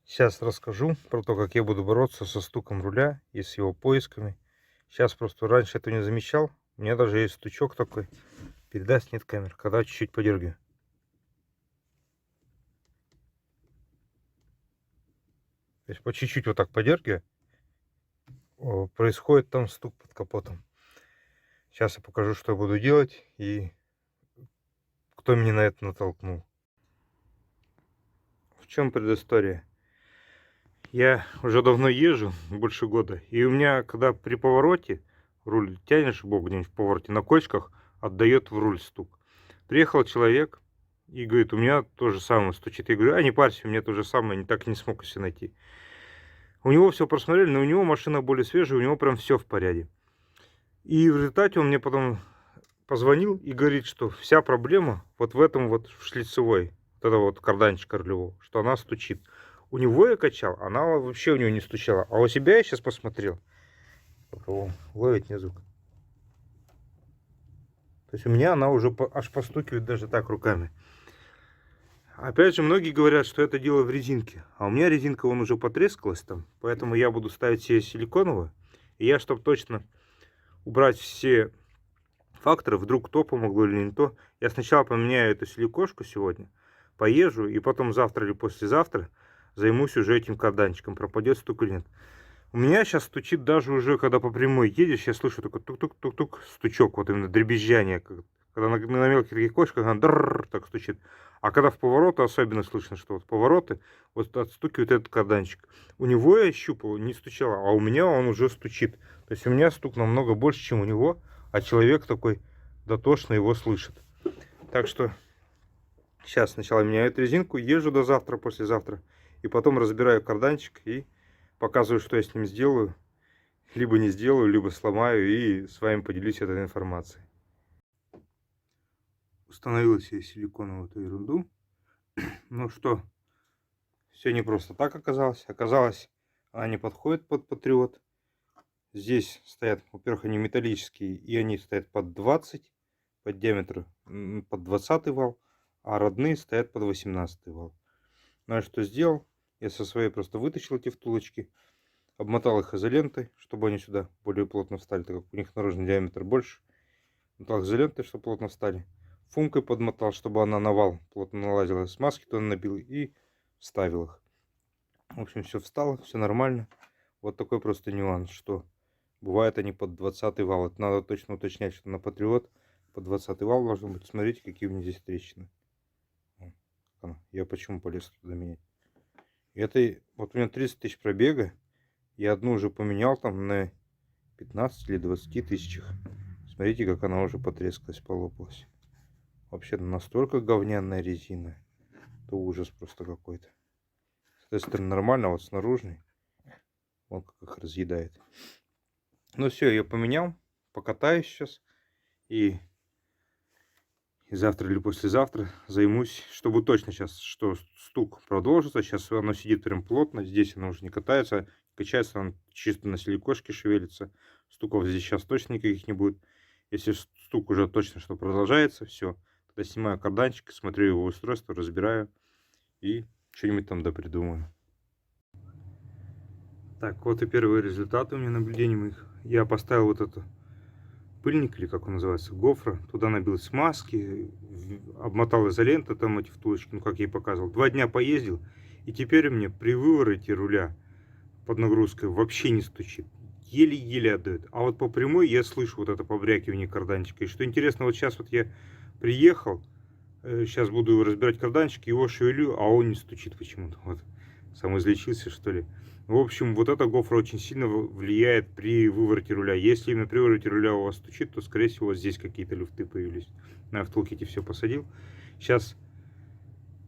Сейчас расскажу про то, как я буду бороться со стуком руля и с его поисками. Сейчас просто раньше этого не замечал. У меня даже есть стучок такой. Передаст нет камер, когда чуть-чуть подергаю. То есть по чуть-чуть вот так подергиваю, происходит там стук под капотом. Сейчас я покажу, что я буду делать и кто меня на это натолкнул. В чем предыстория? Я уже давно езжу, больше года, и у меня, когда при повороте руль тянешь бок где-нибудь в повороте на кочках, отдает в руль стук. Приехал человек и говорит, у меня то же самое стучит. Я говорю, а не парься, у меня то же самое, не так и не смог себе найти. У него все просмотрели, но у него машина более свежая, у него прям все в порядке. И в результате он мне потом позвонил и говорит, что вся проблема вот в этом вот в шлицевой, вот это вот карданчик рулевого, что она стучит. У него я качал, она вообще у него не стучала. А у себя я сейчас посмотрел. Ловит не звук. То есть у меня она уже аж постукивает даже так руками. Опять же, многие говорят, что это дело в резинке. А у меня резинка вон уже потрескалась там. Поэтому я буду ставить себе силиконовую. И я, чтобы точно убрать все факторы, вдруг то помогло или не то, я сначала поменяю эту силикошку сегодня, поезжу, и потом завтра или послезавтра займусь уже этим карданчиком, пропадет стук или нет. У меня сейчас стучит даже уже, когда по прямой едешь, я слышу такой тук-тук-тук-тук стучок, вот именно дребезжание. Когда на мелких таких кочках она так стучит. А когда в повороты особенно слышно, что вот повороты, вот отстукивает этот карданчик. У него я щупал, не стучало, а у меня он уже стучит. То есть у меня стук намного больше, чем у него, а человек такой дотошно его слышит. Так что сейчас сначала меняю эту резинку, езжу до завтра, послезавтра, и потом разбираю карданчик и показываю, что я с ним сделаю. Либо не сделаю, либо сломаю и с вами поделюсь этой информацией. Установил себе силиконовую эту ерунду. Ну что, все не просто так оказалось. Оказалось, она не подходит под Патриот. Здесь стоят, во-первых, они металлические, и они стоят под 20, под диаметр под 20 вал, а родные стоят под 18 вал. Ну а что сделал? Я со своей просто вытащил эти втулочки, обмотал их изолентой, чтобы они сюда более плотно встали, так как у них наружный диаметр больше. Мотал изолентой, чтобы плотно встали. Фумкой подмотал, чтобы она на вал плотно налазила. Смазки туда набил и вставил их. В общем, все встало, все нормально. Вот такой просто нюанс, что бывает они под 20 вал. Это надо точно уточнять, что на Патриот под 20 вал должен быть. Смотрите, какие у меня здесь трещины. Я почему полез туда менять? Это вот у меня 30 тысяч пробега. Я одну уже поменял там на 15 или 20 тысячах. Смотрите, как она уже потрескалась, полопалась. Вообще настолько говняная резина. Это ужас просто какой-то. С этой стороны нормально, а вот с наружной. Вон как их разъедает. Ну все, я поменял. Покатаюсь сейчас. И завтра или послезавтра займусь, чтобы точно сейчас, что стук продолжится. Сейчас оно сидит прям плотно. Здесь оно уже не катается. Качается, он чисто на силикошке шевелится. Стуков здесь сейчас точно никаких не будет. Если стук уже точно что продолжается, все. Тогда снимаю карданчик, смотрю его устройство, разбираю и что-нибудь там допридумаю. Так, вот и первый результат у меня наблюдений моих. Я поставил вот это пыльник, или как он называется, гофра. Туда набил смазки, обмотал изолентой, там эти втулочки, ну как я и показывал. 2 дня поездил, и теперь мне при вывороте руля под нагрузкой вообще не стучит. Еле-еле отдает. А вот по прямой я слышу вот это побрякивание карданчика. И что интересно, вот сейчас вот я приехал, сейчас буду разбирать карданчик, его шевелю, а он не стучит почему-то. Вот, самоизлечился, что ли. В общем, вот эта гофра очень сильно влияет при вывороте руля. Если именно при вывороте руля у вас стучит, то, скорее всего, здесь какие-то люфты появились. На втулки все посадил. Сейчас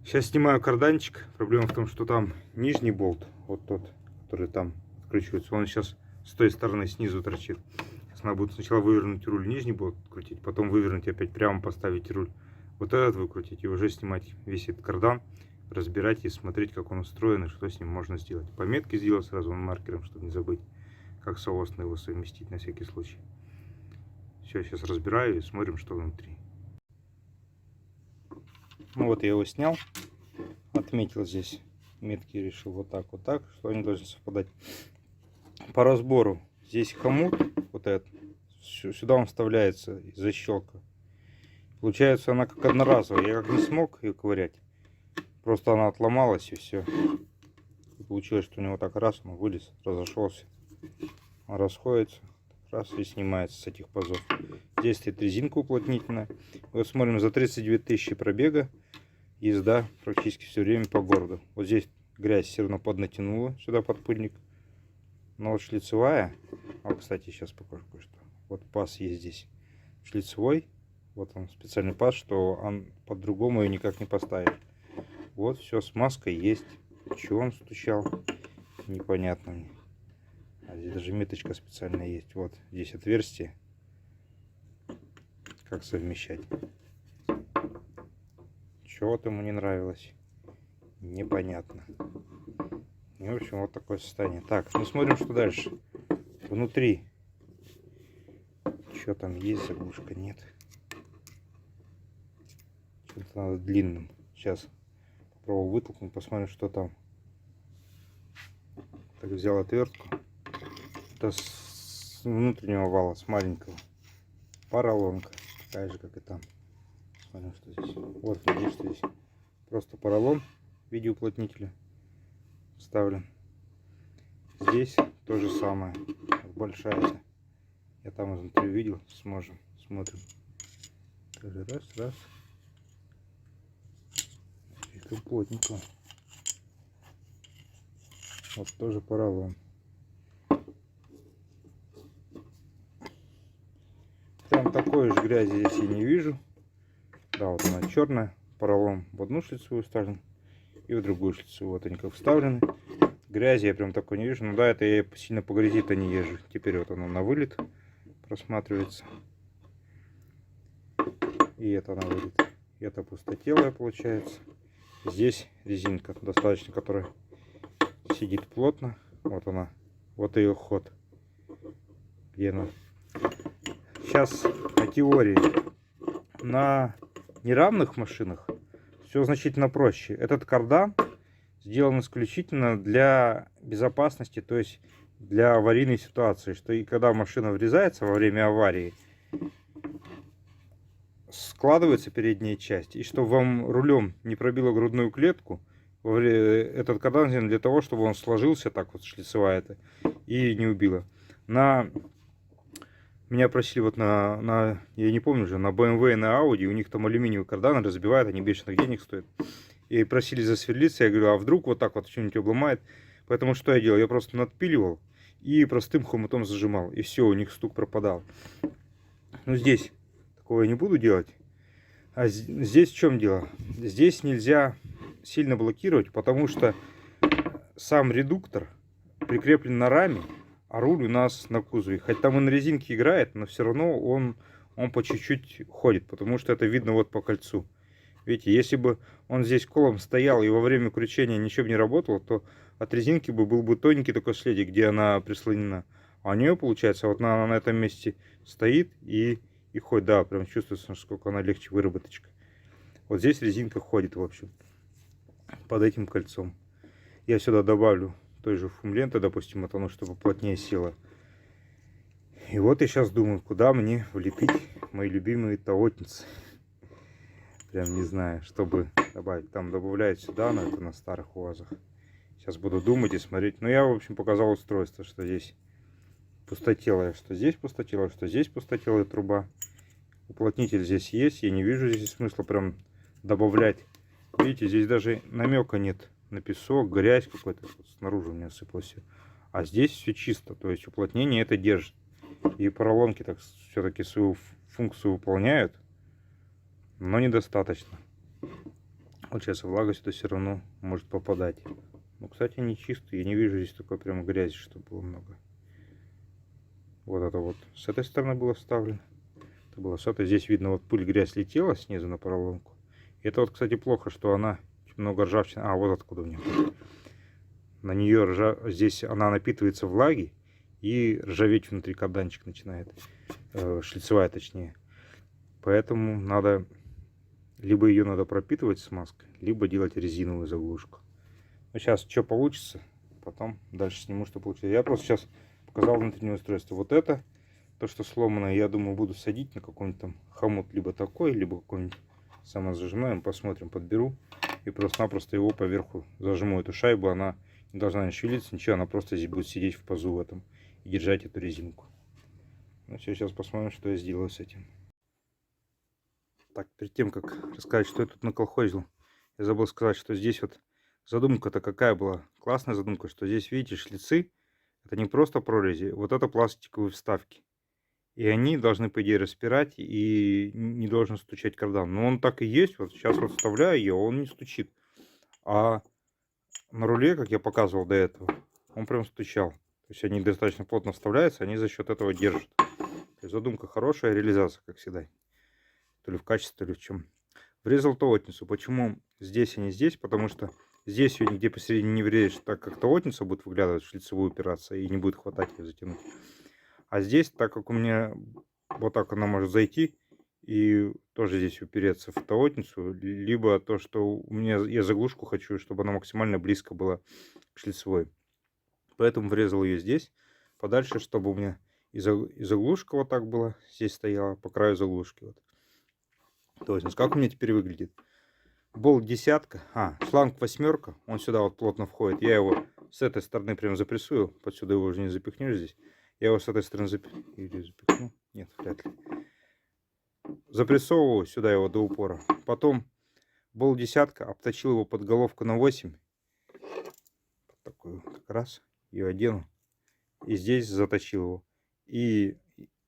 снимаю карданчик. Проблема в том, что там нижний болт, вот тот, который там откручивается, он сейчас с той стороны снизу торчит. Сейчас надо будет сначала вывернуть руль, нижний болт открутить, потом вывернуть опять прямо поставить руль. Вот этот выкрутить и уже снимать весь этот кардан, разбирать и смотреть, как он устроен и что с ним можно сделать. Пометки сделать сразу маркером, чтобы не забыть, как соосно его совместить на всякий случай. Все, сейчас разбираю и смотрим, что внутри. Ну вот я его снял, отметил здесь метки решил вот так, что они должны совпадать. По разбору. Здесь хомут, вот этот, сюда он вставляется из защелка. Получается она как одноразовая. Я как не смог ее ковырять. Просто она отломалась и все. И получилось, что у него так раз, он вылез, разошелся. Он расходится, раз и снимается с этих пазов. Здесь стоит резинка уплотнительная. Вот смотрим, за 32 тысячи пробега. Езда практически все время по городу. Вот здесь грязь все равно поднатянула сюда подпыльник. Но вот шлицевая, вот, кстати, сейчас покажу кое-что. Вот паз есть здесь шлицевой. Вот он специальный паз, что он по-другому ее никак не поставишь. Вот все, смазка есть. Чего он стучал, непонятно мне. А здесь даже меточка специальная есть. Вот здесь отверстие. Как совмещать. Чего вот ему не нравилось, непонятно. И, в общем, вот такое состояние. Так, ну смотрим, что дальше. Внутри. Что там есть, заглушка? Нет. Что-то надо длинным. Сейчас попробую вытолкнуть, посмотрим, что там. Так, взял отвертку. Это с внутреннего вала, с маленького. Поролонка. Такая же, как и там. Смотрим, что здесь. Вот, видишь, что здесь просто поролон в виде уплотнителя вставлен. Здесь то же самое. Большая. Я там изнутри видел. Смотрим. Тоже раз. Это плотненько. Вот тоже поролон. Прям такой же грязи здесь я не вижу. Да, вот она черная. Поролон в одну шлицевую вставлен и в другую шлицевую. Вот они как вставлены. Грязи я прям такой не вижу. Ну да, это я сильно по грязи-то не езжу. Теперь вот оно на вылет просматривается. И это на вылет. Это пустотелая получается. Здесь резинка достаточно, которая сидит плотно. Вот она. Вот ее ход. Где она? Сейчас на теории. На неравных машинах все значительно проще. Этот кардан сделан исключительно для безопасности, то есть для аварийной ситуации, что и когда машина врезается во время аварии, складывается передняя часть, и чтобы вам рулем не пробило грудную клетку, этот кардан сделан для того, чтобы он сложился так вот, шлицевая это, и не убило. Меня просили вот я не помню уже, на BMW и на Audi, у них там алюминиевый кардан разбивают, они бешеных денег стоят. И просили засверлиться, я говорю, а вдруг вот так вот что-нибудь обломает. Поэтому что я делал? Я просто надпиливал и простым хомутом зажимал. И все, у них стук пропадал. Ну здесь такого я не буду делать. А здесь в чем дело? Здесь нельзя сильно блокировать, потому что сам редуктор прикреплен на раме. А руль у нас на кузове. Хоть там он на резинке играет, но все равно он по чуть-чуть ходит. Потому что это видно вот по кольцу. Видите, если бы он здесь колом стоял и во время кручения ничего бы не работало, то от резинки был бы тоненький такой следик, где она прислонена. А у нее, получается, вот она на этом месте стоит и ходит. Да, прям чувствуется, насколько она легче выработочка. Вот здесь резинка ходит, в общем, под этим кольцом. Я сюда добавлю той же фумленты, допустим, от оно, чтобы плотнее село. И вот я сейчас думаю, куда мне влепить мои любимые таотницы. Прям не знаю, чтобы добавить. Там добавляют сюда, но это на старых УАЗах. Сейчас буду думать и смотреть. Но я, в общем, показал устройство, что здесь пустотелая, что здесь пустотелая труба. Уплотнитель здесь есть. Я не вижу здесь смысла прям добавлять. Видите, здесь даже намека нет на песок, грязь какой-то. Снаружи у меня сыпалось все. А здесь все чисто. То есть уплотнение это держит. И поролонки так все-таки свою функцию выполняют. Но недостаточно. Вот сейчас влага сюда все равно может попадать. Ну, кстати, они чистые. Я не вижу здесь такой прям грязи, чтобы было много. Вот это вот с этой стороны было вставлено. Это было с этой. Здесь видно, вот пыль, грязь летела снизу на поролонку. И это вот, кстати, плохо, что она много ржавчины. А, вот откуда у меня. На нее здесь она напитывается влагой и ржаветь внутри карданчик начинает. Шлицевая, точнее. Поэтому надо... Либо ее надо пропитывать смазкой, либо делать резиновую заглушку. Ну, сейчас что получится, потом дальше сниму, что получится. Я просто сейчас показал внутреннее устройство. Вот это, то, что сломанное, я думаю, буду садить на какой-нибудь там хомут, либо такой, либо какой-нибудь самозажимной. Посмотрим, подберу. И просто-напросто его поверху зажму эту шайбу. Она не должна не шевелиться, ничего. Она просто здесь будет сидеть в пазу в этом и держать эту резинку. Ну все, сейчас посмотрим, что я сделаю с этим. Так, перед тем, как рассказать, что я тут наколхозил, я забыл сказать, что здесь вот задумка-то какая была. Классная задумка, что здесь, видите, шлицы. Это не просто прорези, вот это пластиковые вставки. И они должны, по идее, распирать и не должен стучать кардан. Но он так и есть. Вот сейчас вот вставляю ее, он не стучит. А на руле, как я показывал до этого, он прям стучал. То есть они достаточно плотно вставляются, они за счет этого держат. То есть задумка хорошая, реализация, как всегда. То ли в качестве, то ли в чем. Врезал таотницу. Почему здесь, а не здесь? Потому что здесь ее нигде посередине не врежешь, так как таотница будет выглядывать в шлицевую упираться и не будет хватать ее затянуть. А здесь, так как у меня вот так она может зайти и тоже здесь упереться в таотницу, либо то, что у меня я заглушку хочу, чтобы она максимально близко была к шлицевой. Поэтому врезал ее здесь, подальше, чтобы у меня и заглушка вот так была, здесь стояла, по краю заглушки. Вот. То есть, как у меня теперь выглядит? Болт десятка, шланг восьмерка, он сюда вот плотно входит. Я его с этой стороны прям запрессую, под сюда его уже не запихнешь здесь. Я его с этой стороны запихну. Нет, вряд ли. Запрессовываю сюда его до упора. Потом болт десятка, обточил его под головку на 8. Такой как раз. Ее одену. И здесь заточил его. И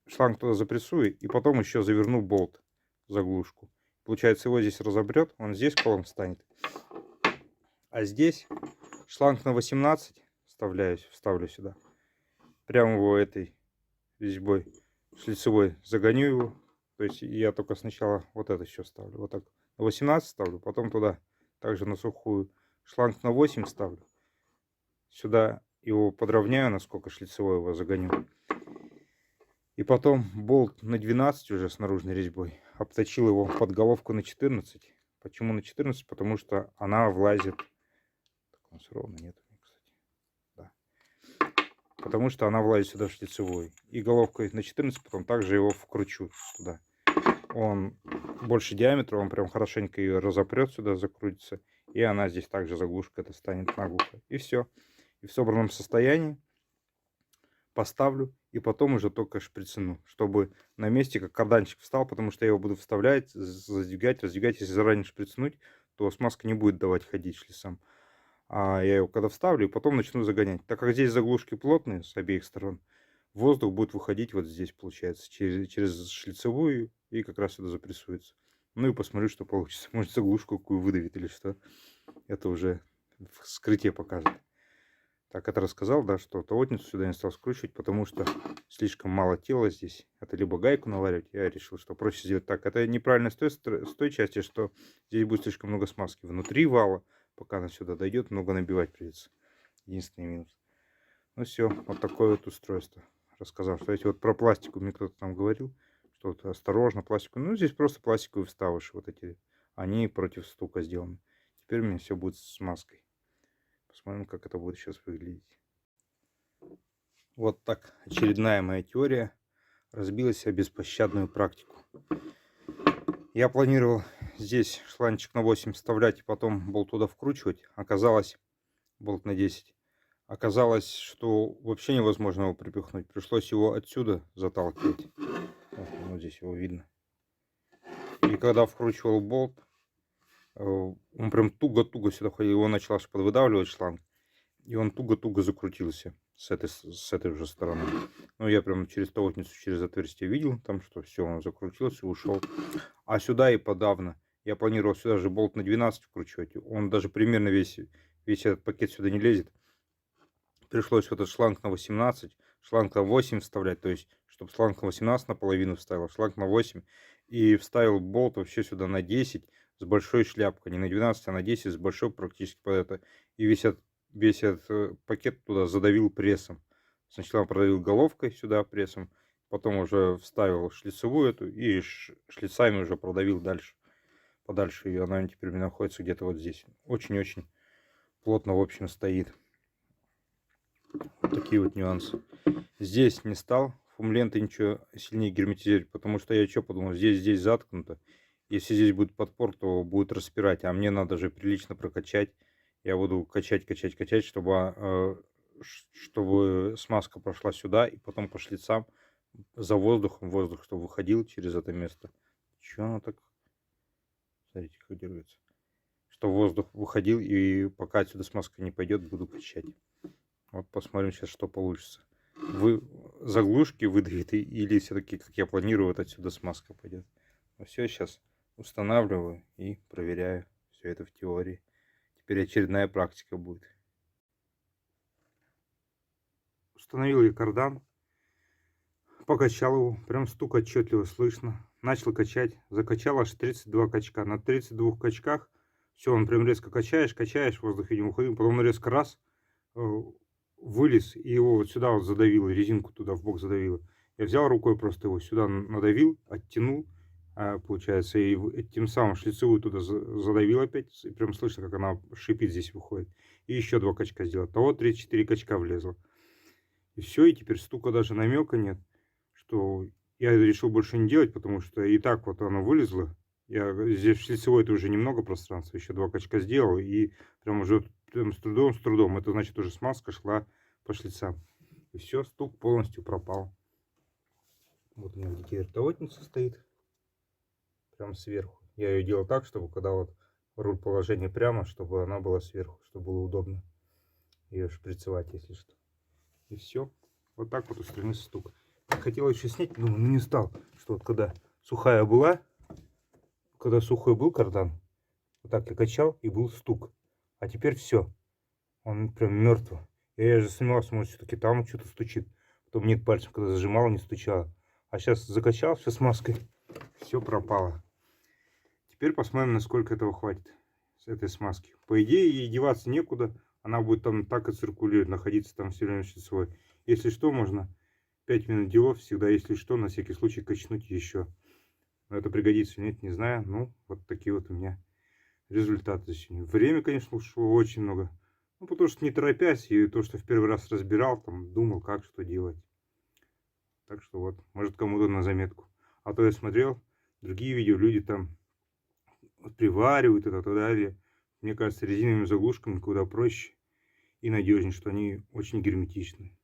шланг туда запрессую. И потом еще заверну болт в заглушку. Получается, его здесь разобрет. Он здесь колом встанет. А здесь шланг на 18 вставлю сюда. Прямо его этой резьбой шлицевой загоню его. То есть я только сначала вот это еще ставлю. Вот так на 18 ставлю. Потом туда также на сухую шланг на 8 ставлю. Сюда его подровняю, насколько шлицевой его загоню. И потом болт на 12 уже с наружной резьбой. Обточил его под головку на 14. Почему на 14? Потому что она влазит. Так у нас ровно нет, кстати. Да. Потому что она влазит сюда в шлицевой. И головкой на 14 потом также его вкручу туда. Он больше диаметра, он прям хорошенько ее разопрет сюда, закрутится. И она здесь также заглушка это станет наглухо. И все. И в собранном состоянии поставлю. И потом уже только шприцину. Чтобы на месте как карданчик встал. Потому что я его буду вставлять, задвигать, раздвигать. Если заранее шприцнуть, то смазка не будет давать ходить шлицам. А я его когда вставлю, и потом начну загонять. Так как здесь заглушки плотные с обеих сторон, воздух будет выходить вот здесь, получается, через шлицевую и как раз сюда запрессуется. Ну и посмотрю, что получится. Может, заглушку какую выдавит или что. Это уже вскрытие покажет. Так, это рассказал, да, что таотницу сюда не стал скручивать, потому что слишком мало тела здесь. Это либо гайку наваривать, я решил, что проще сделать так. Это неправильно с той части, что здесь будет слишком много смазки. Внутри вала, пока она сюда дойдет, много набивать придется. Единственный минус. Ну все, вот такое вот устройство. Рассказал, что эти вот про пластику мне кто-то там говорил, что вот осторожно пластику. Ну здесь просто пластиковые вставыши вот эти, они против стука сделаны. Теперь у меня все будет с смазкой. Посмотрим, как это будет сейчас выглядеть. Вот так очередная моя теория разбилась о беспощадную практику. Я планировал здесь шланчик на 8 вставлять и потом болт туда вкручивать. Оказалось, болт на 10. Оказалось, что вообще невозможно его припихнуть. Пришлось его отсюда заталкивать. Вот здесь его видно. И когда вкручивал болт, он прям туго-туго сюда ходил. Его начал аж подвыдавливать шланг. И он туго-туго закрутился с этой уже стороны. Ну, я прям через таотницу, через отверстие видел, там что все, он закрутился, ушел. А сюда и подавно. Я планировал сюда же болт на 12 вкручивать. Он даже примерно весь этот пакет сюда не лезет. Пришлось вот этот шланг на 18, шланг на 8 вставлять. То есть, чтобы шланг на 18 наполовину вставил, шланг на 8. И вставил болт вообще сюда на 10 с большой шляпкой. Не на 12, а на 10 с большой практически под это. И весь этот пакет туда задавил прессом. Сначала продавил головкой сюда прессом, потом уже вставил шлицевую эту и шлицами уже продавил дальше. Подальше ее. Она теперь находится где-то вот здесь. Очень-очень плотно, в общем, стоит. Вот такие вот нюансы. Здесь не стал фумленты ничего сильнее герметизировать, потому что я что подумал, здесь заткнуто. Если здесь будет подпор, то будет распирать, а мне надо же прилично прокачать. Я буду качать, чтобы смазка прошла сюда и потом по шлицам за воздух, чтобы выходил через это место. Чё оно так? Смотрите, как дергается. Чтобы воздух выходил, и пока отсюда смазка не пойдет, буду качать. Вот посмотрим сейчас, что получится. Заглушки выдавит или все-таки, как я планирую, вот отсюда смазка пойдет. Ну все, сейчас устанавливаю и проверяю все это в теории. Теперь очередная практика будет. Установил я кардан, покачал его, прям стук отчетливо слышно. Начал качать, закачал аж 32 качка. На 32 качках все, он прям резко качаешь, воздух, видимо, уходил, потом он резко раз вылез, и его вот сюда вот задавило, резинку туда в бок задавило. Я взял рукой просто его сюда надавил, оттянул, получается, и тем самым шлицевую туда задавил опять, и прям слышно, как она шипит здесь выходит. И еще 2 качка сделал. Того 34 качка влезло. И все, и теперь стука даже намека нет, что я решил больше не делать, потому что и так вот оно вылезло. Я здесь шлицевой это уже немного пространства, еще 2 качка сделал, и прям уже прям с трудом. Это значит уже смазка шла по шлицам. И все, стук полностью пропал. Вот у меня где ртовотница стоит, прям сверху. Я ее делал так, чтобы когда вот руль положение прямо, чтобы она была сверху, чтобы было удобно ее шприцевать, если что. И все. Вот так вот устранился стук. Хотел еще снять, думаю, ну не стал. Что вот когда сухая была, когда сухой был кардан, вот так я качал, и был стук. А теперь все. Он прям мертвый. Я же сомневался, может, все-таки там что-то стучит. Потом нет, пальцем, когда зажимал, не стучало. А сейчас закачал все с маской. Все пропало. Теперь посмотрим, насколько этого хватит с этой смазки. По идее, ей деваться некуда. Она будет там так и циркулировать, находиться там все время шлицевой. Если что, можно 5 минут делов всегда, если что, на всякий случай качнуть еще. Но это пригодится, нет, не знаю. Ну, вот такие вот у меня результаты сегодня. Время, конечно, ушло очень много. Ну, потому что не торопясь, и то, что в первый раз разбирал, там, думал, как, что делать. Так что вот, может, кому-то на заметку. А то я смотрел другие видео, люди там приваривают это и так далее. Мне кажется, резиновыми заглушками куда проще и надежнее, что они очень герметичны.